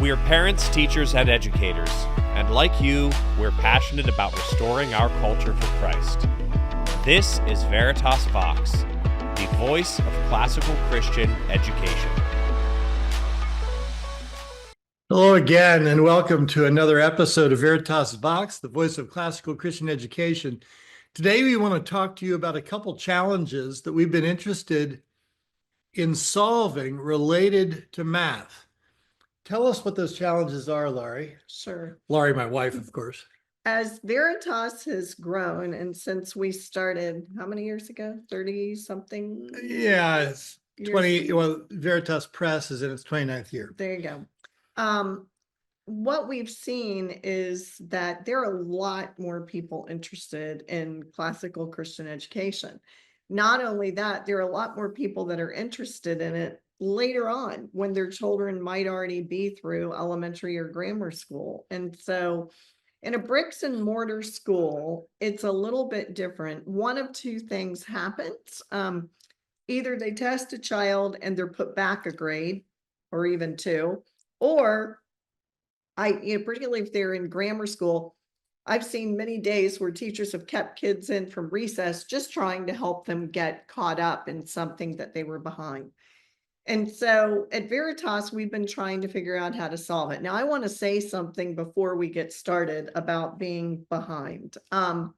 We're parents, teachers, and educators, and like you, we're passionate about restoring our culture for Christ. This is Veritas Vox, the voice of classical Christian education. Hello again, and welcome to another episode of Veritas Vox, the voice of classical Christian education. Today, we want to talk to you about a couple challenges that we've been interested in solving related to math. Tell us what those challenges are, Laurie. Sure. Laurie, my wife, of course. As Veritas has grown, and since we started, how many years ago? 30 something? Yeah, it's years? 20, well, Veritas Press is in its 29th year. There you go. What we've seen is that there are a lot more people interested in classical Christian education. Not only that, there are a lot more people that are interested in it later on when their children might already be through elementary or grammar school. And so in a bricks and mortar school, it's a little bit different. One of two things happens. Either they test a child and they're put back a grade or even two, or particularly if they're in grammar school, I've seen many days where teachers have kept kids in from recess just trying to help them get caught up in something that they were behind. And so at Veritas, we've been trying to figure out how to solve it. Now, I want to say something before we get started about being behind. The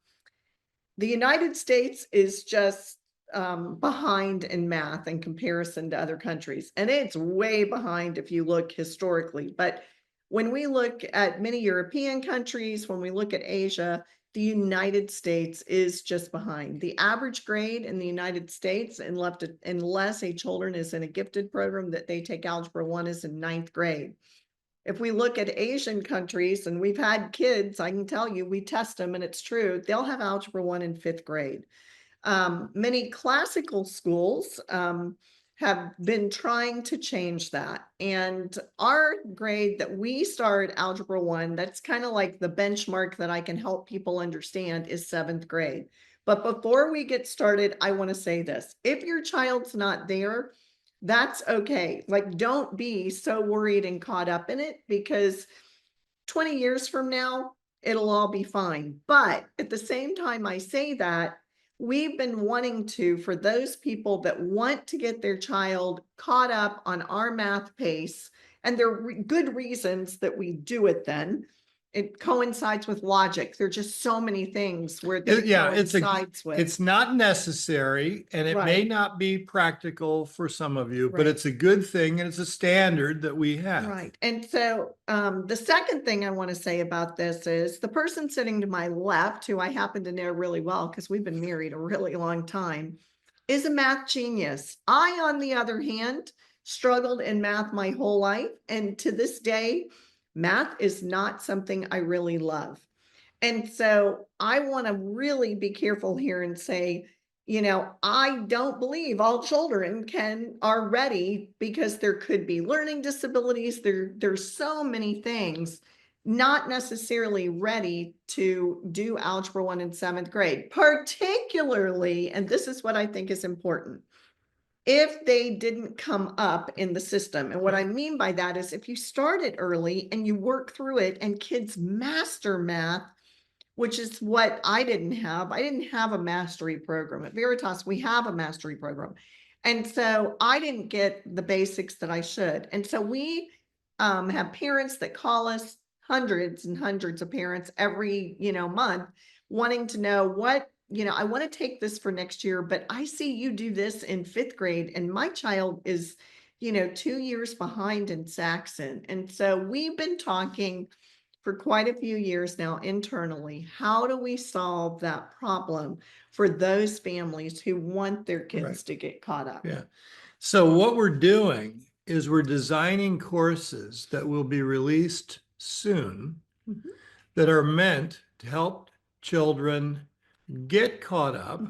United States is just behind in math in comparison to other countries, and it's way behind if you look historically. But when we look at many European countries, when we look at Asia, the United States is just behind. The average grade in the United States, unless a children is in a gifted program that they take Algebra 1, is in 9th grade. If we look at Asian countries, and we've had kids, I can tell you, we test them and it's true, they'll have Algebra 1 in 5th grade. Many classical schools have been trying to change that. And our grade that we start Algebra 1, that's kind of like the benchmark that I can help people understand, is 7th grade. But before we get started, I want to say this. If your child's not there, that's okay. Like, don't be so worried and caught up in it, because 20 years from now, it'll all be fine. But at the same time I say that, we've been wanting to, for those people that want to get their child caught up on our math pace, and there are good reasons that we do it then. It coincides with logic. There are just so many things where they coincides with. It's not necessary, and it may not be practical for some of you, but it's a good thing, and it's a standard that we have. Right. And so the second thing I want to say about this is the person sitting to my left, who I happen to know really well because we've been married a really long time, is a math genius. I, on the other hand, struggled in math my whole life. And to this day, math is not something I really love. And so I want to really be careful here and say, I don't believe all children are ready, because there could be learning disabilities. There's so many things not necessarily ready to do Algebra 1 in 7th grade, particularly, and this is what I think is important, if they didn't come up in the system. And what I mean by that is, if you start it early and you work through it and kids master math, which is what I didn't have. I didn't have a mastery program. At Veritas, we have a mastery program. And so I didn't get the basics that I should. And so we have parents that call us, hundreds and hundreds of parents every month, wanting to know what, I want to take this for next year, but I see you do this in 5th grade, and my child is 2 years behind in Saxon. And so we've been talking for quite a few years now internally. How do we solve that problem for those families who want their kids to get caught up? Yeah. So what we're doing is we're designing courses that will be released soon that are meant to help children get caught up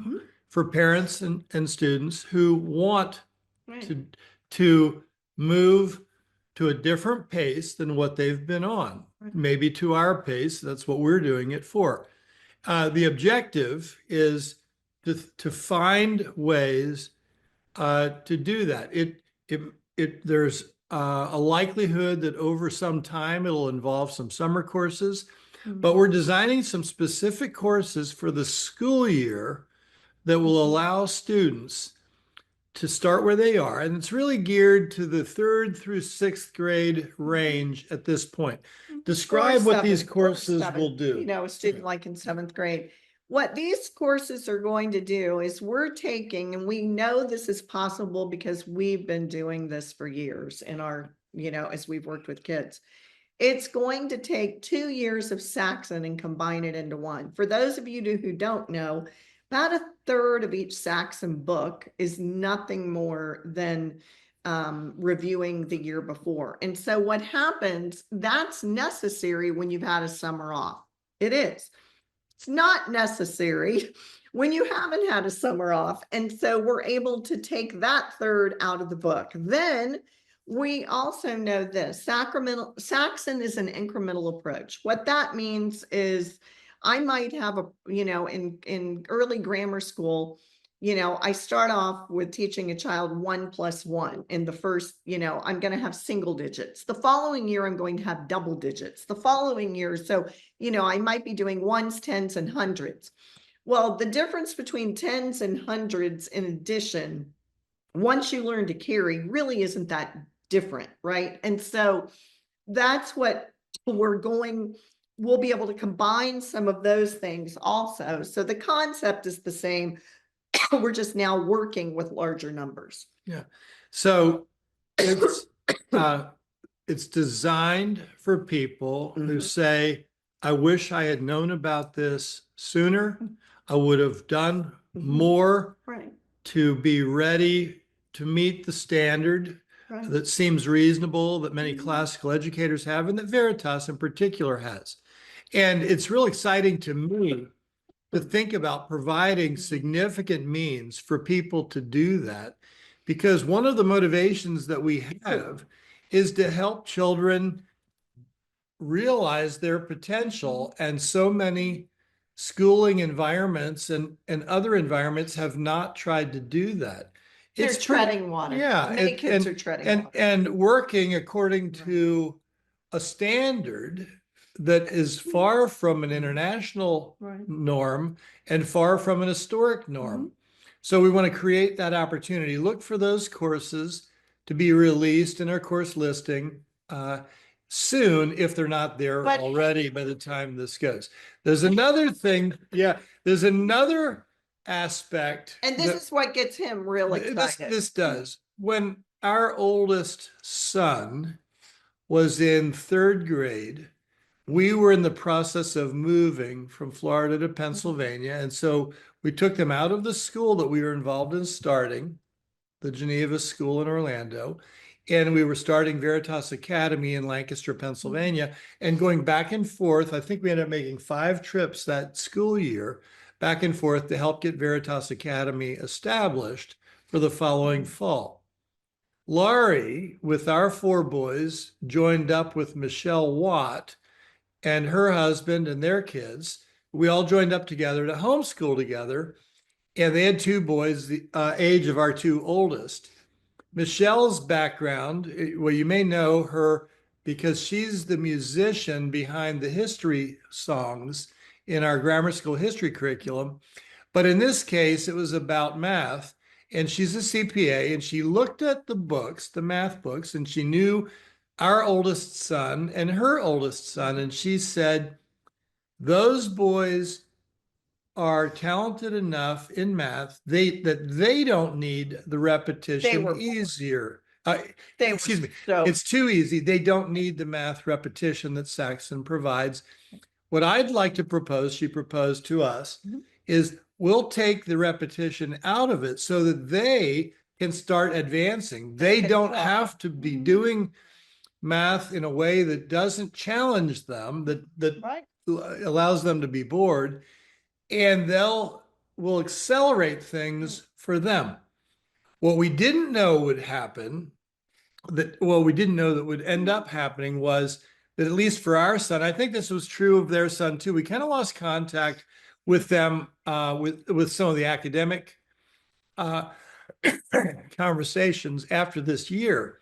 for parents and students who want to move to a different pace than what they've been on, maybe to our pace. That's what we're doing it for. The objective is to find ways to do that. There's a likelihood that over some time it'll involve some summer courses, but Mhm. we're designing some specific courses for the school year that will allow students to start where they are. And it's really geared to the 3rd through 6th grade range at this point. Or Describe what these seventh, or courses seventh, will do. You know, a student like in 7th grade. What these courses are going to do is we're taking, and we know this is possible because we've been doing this for years in our, you know, as we've worked with kids. It's going to take 2 years of Saxon and combine it into one. For those of you who don't know, about a third of each Saxon book is nothing more than reviewing the year before. And so what happens, that's necessary when you've had a summer off. It is. It's not necessary when you haven't had a summer off. And so we're able to take that third out of the book. Then we also know this Saxon is an incremental approach. What that means is I might have in early grammar school, I start off with teaching a child 1 plus 1 in the first, I'm going to have single digits. The following year, I'm going to have double digits. The following year, so, I might be doing ones, tens, and hundreds. Well, the difference between tens and hundreds in addition, once you learn to carry, really isn't that different, right? And so that's what we'll be able to combine some of those things also. So the concept is the same. We're just now working with larger numbers. Yeah. So it's designed for people who say, I wish I had known about this sooner. I would have done more Right. to be ready to meet the standard Right. that seems reasonable that many classical educators have and that Veritas in particular has. And it's real exciting to me to think about providing significant means for people to do that, because one of the motivations that we have is to help children realize their potential. And so many schooling environments and other environments have not tried to do that. They're treading water. Yeah. Many kids are treading water. And working according to a standard that is far from an international norm and far from an historic norm. So we want to create that opportunity. Look for those courses to be released in our course listing soon, if they're not there already by the time this goes. There's another thing. Yeah, there's another aspect. And this is what gets him really excited. This does. When our oldest son was in 3rd grade, we were in the process of moving from Florida to Pennsylvania. And so we took them out of the school that we were involved in starting, the Geneva School in Orlando. And we were starting Veritas Academy in Lancaster, Pennsylvania, and going back and forth. I think we ended up making 5 trips that school year back and forth to help get Veritas Academy established for the following fall. Laurie, with our 4 boys, joined up with Michelle Watt and her husband and their kids. We all joined up together to homeschool together. And they had 2 boys, the age of our 2 oldest. Michelle's background, well, you may know her because she's the musician behind the history songs in our grammar school history curriculum. But in this case, it was about math. And she's a CPA, and she looked at the books, the math books, and she knew our oldest son and her oldest son. And she said, those boys are talented enough in math that they don't need the repetition easier. Excuse me. It's too easy. They don't need the math repetition that Saxon provides. What I'd like to propose, she proposed to us, is we'll take the repetition out of it so that they can start advancing. They don't have to be doing math in a way that doesn't challenge them, that allows them to be bored, and will accelerate things for them. What we didn't know would happen, we didn't know that would end up happening was that, at least for our son, I think this was true of their son too, we kind of lost contact with them, with some of the academic conversations after this year.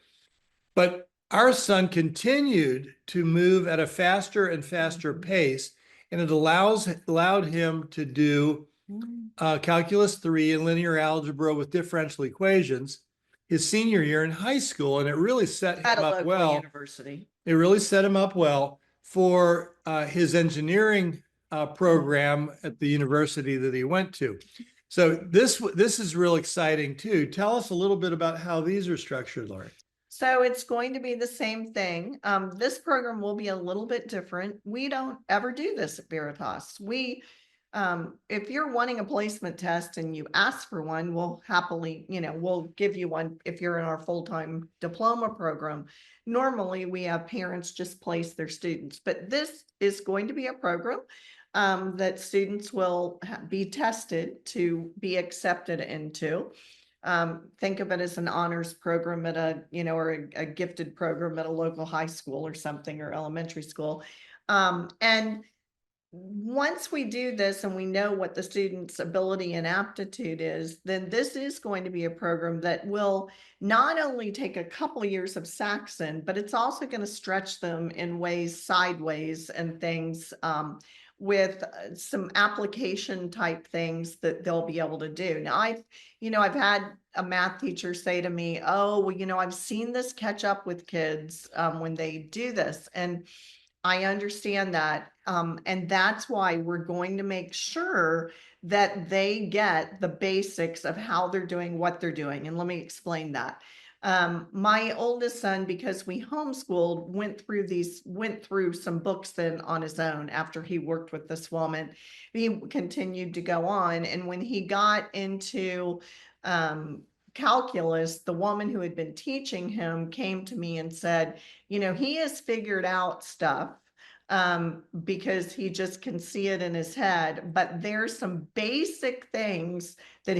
But our son continued to move at a faster and faster pace, and it allowed him to do calculus 3 and linear algebra with differential equations his senior year in high school, and it really set At him a up local well. university. It really set him up well for his engineering program at the university that he went to. So this is real exciting too. Tell us a little bit about how these are structured, Laurie. So it's going to be the same thing. This program will be a little bit different. We don't ever do this at Veritas. If you're wanting a placement test and you ask for one, we'll happily, we'll give you one if you're in our full-time diploma program. Normally, we have parents just place their students, but this is going to be a program that students will be tested to be accepted into. Think of it as an honors program at or a gifted program at a local high school or something, or elementary school. And once we do this and we know what the student's ability and aptitude is, then this is going to be a program that will not only take a couple of years of Saxon, but it's also going to stretch them in ways sideways and things with some application type things that they'll be able to do. Now, I've had a math teacher say to me, oh, well, I've seen this catch up with kids when they do this. And I understand that. And that's why we're going to make sure that they get the basics of how they're doing what they're doing. And let me explain that. My oldest son, because we homeschooled, went through some books then on his own after he worked with this woman. He continued to go on. And when he got into calculus, the woman who had been teaching him came to me and said, he has figured out stuff because he just can see it in his head, but there's some basic things that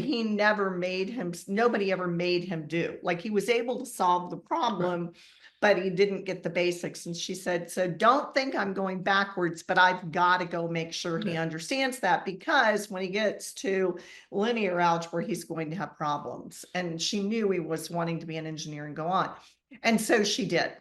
nobody ever made him do. Like, he was able to solve the problem, but he didn't get the basics. And she said, so don't think I'm going backwards, but I've got to go make sure he understands that, because when he gets to linear algebra, he's going to have problems. And she knew he was wanting to be an engineer and go on. And so she did.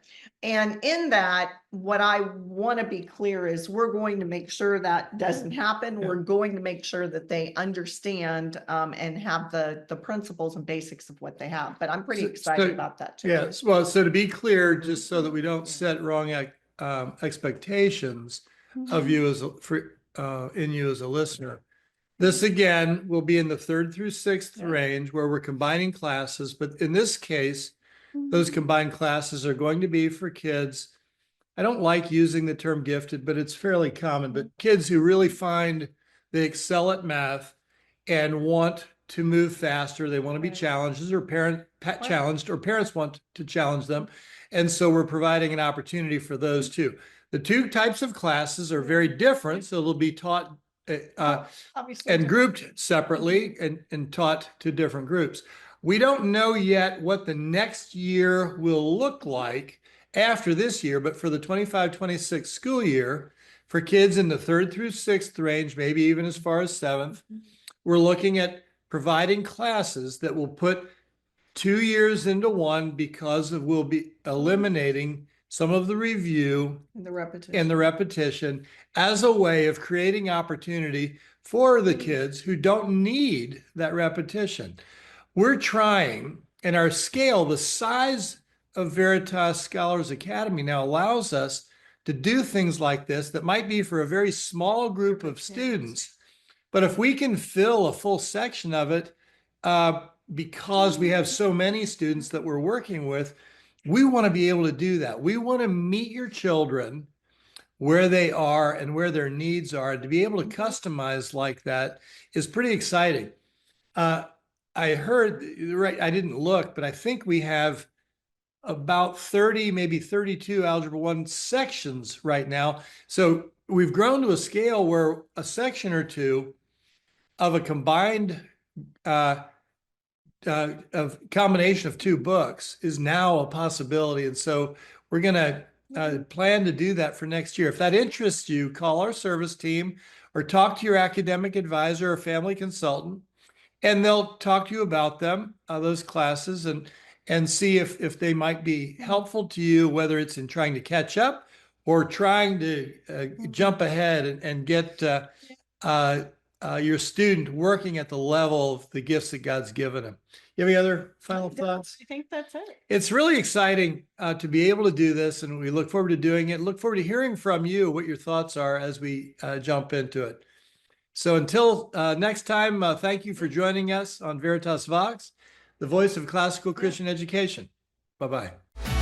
And in that, what I want to be clear is we're going to make sure that doesn't happen. Yeah. We're going to make sure that they understand and have the principles and basics of what they have. But I'm pretty excited about that too. Yes. Well, so to be clear, just so that we don't set wrong expectations of you in you as a listener, this again will be in the 3rd through 6th range where we're combining classes. But in this case, those combined classes are going to be for kids. I don't like using the term gifted, but it's fairly common. But kids who really find they excel at math and want to move faster, they want to be challenged, challenged, or parents want to challenge them. And so we're providing an opportunity for those too. The two types of classes are very different, so they'll be taught and grouped separately and taught to different groups. We don't know yet what the next year will look like after this year, but for the 25-26 school year, for kids in the 3rd through 6th range, maybe even as far as 7th, we're looking at providing classes that will put 2 years into one, because we'll be eliminating some of the review and the repetition as a way of creating opportunity for the kids who don't need that repetition. We're trying, and our scale, the size of Veritas Scholars Academy now allows us to do things like this that might be for a very small group of students. But if we can fill a full section of it, because we have so many students that we're working with, we want to be able to do that. We want to meet your children where they are and where their needs are. To be able to customize like that is pretty exciting. I heard, right, I didn't look, but I think we have about 30, maybe 32 Algebra 1 sections right now. So we've grown to a scale where a section or two of a combined of combination of 2 books is now a possibility. And so we're going to plan to do that for next year. If that interests you, call our service team or talk to your academic advisor or family consultant, and they'll talk to you about them, those classes. And and see if they might be helpful to you, whether it's in trying to catch up or trying to jump ahead and get your student working at the level of the gifts that God's given them. You have any other final thoughts? I think that's it. It's really exciting to be able to do this, and we look forward to doing it. Look forward to hearing from you what your thoughts are as we jump into it. So until next time, thank you for joining us on Veritas Vox, the voice of classical Christian education. Bye-bye.